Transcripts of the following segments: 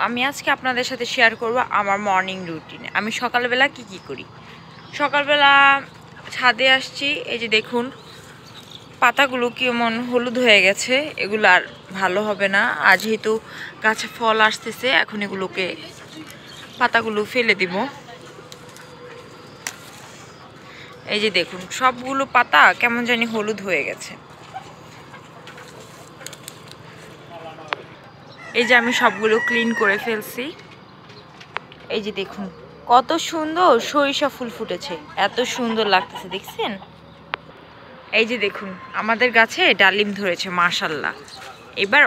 আমি আজকে আপনাদের সাথে শেয়ার করব আমার মর্নিং রুটিনে আমি সকালবেলা কি করি। সকালবেলা ছাদে আসছি, এই যে দেখুন পাতাগুলো কেমন হলুদ হয়ে গেছে, এগুলো আর ভালো হবে না। আর যেহেতু গাছে ফল আসতেছে, এখন এগুলোকে পাতাগুলো ফেলে দিব। এই যে দেখুন সবগুলো পাতা কেমন জানি হলুদ হয়ে গেছে। এই যে আমি সবগুলো ক্লিন করে ফেলছি। এই যে দেখুন কত সুন্দর সরিষা ফুল ফুটেছে, এত সুন্দর লাগতেছে, দেখছেন? এই যে দেখুন আমাদের গাছে ডালিম ধরেছে, মাশাআল্লাহ। এবার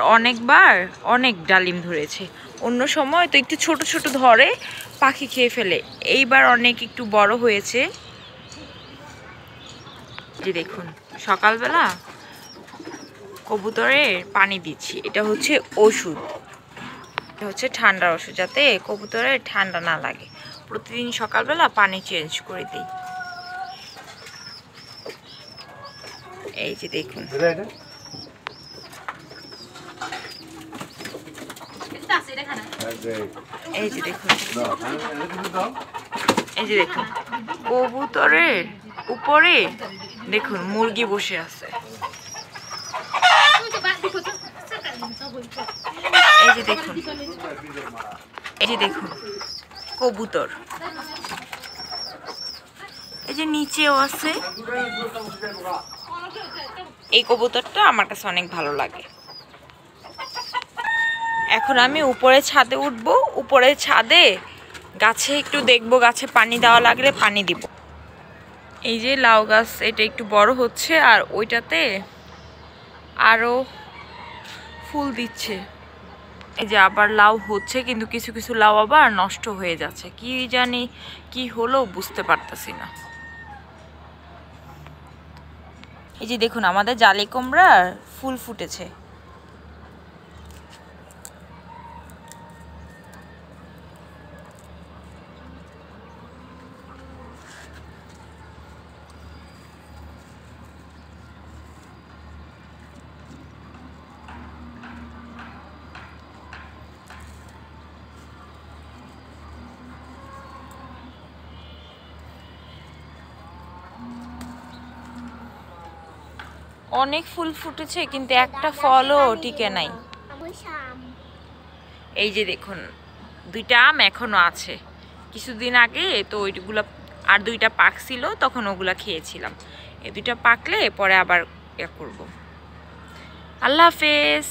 অনেক ডালিম ধরেছে। অন্য সময় তো একটু ছোট ছোট ধরে পাখি খেয়ে ফেলে, এইবার অনেক একটু বড় হয়েছে। যে দেখুন সকালবেলা কবুতরের পানি দিচ্ছি, এটা হচ্ছে ওষুধ, এটা হচ্ছে ঠান্ডার ওষুধ, যাতে কবুতরের ঠান্ডা না লাগে। প্রতিদিন সকালবেলা পানি চেঞ্জ করে দিই। এই যে দেখুন এই যে দেখুন এই যে দেখুন কবুতরের উপরে দেখুন মুরগি বসে আছে। এই যে দেখুন এই যে দেখুন কবুতর, এই যে নিচেও আছে। এই কবুতরটা আমার কাছে অনেক ভালো লাগে। এখন আমি উপরে ছাদে উঠবো, উপরে ছাদে গাছে একটু দেখবো, গাছে পানি দেওয়া লাগলে পানি দিব। এই যে লাউ গাছ, এটা একটু বড় হচ্ছে, আর ওইটাতে আরো ফুল দিচ্ছে। এই যে আবার লাউ হচ্ছে, কিন্তু কিছু কিছু লাউ আবার নষ্ট হয়ে যাচ্ছে, কি জানি কি হলো বুঝতে পারতেছি না। এই যে দেখুন আমাদের জালি কুমড়ার ফুল ফুটেছে। অনেক ফুল ফুটেছে, কিন্তু একটা ফলও টিকে নাই। এই যে দেখুন দুইটা আম এখনো আছে, কিছুদিন আগে তো ওইগুলা আর দুইটা পাকছিল, তখন ওগুলা খেয়েছিলাম। এই দুইটা পাকলে পরে আবার ইয়া করব। আল্লাহ হাফেজ।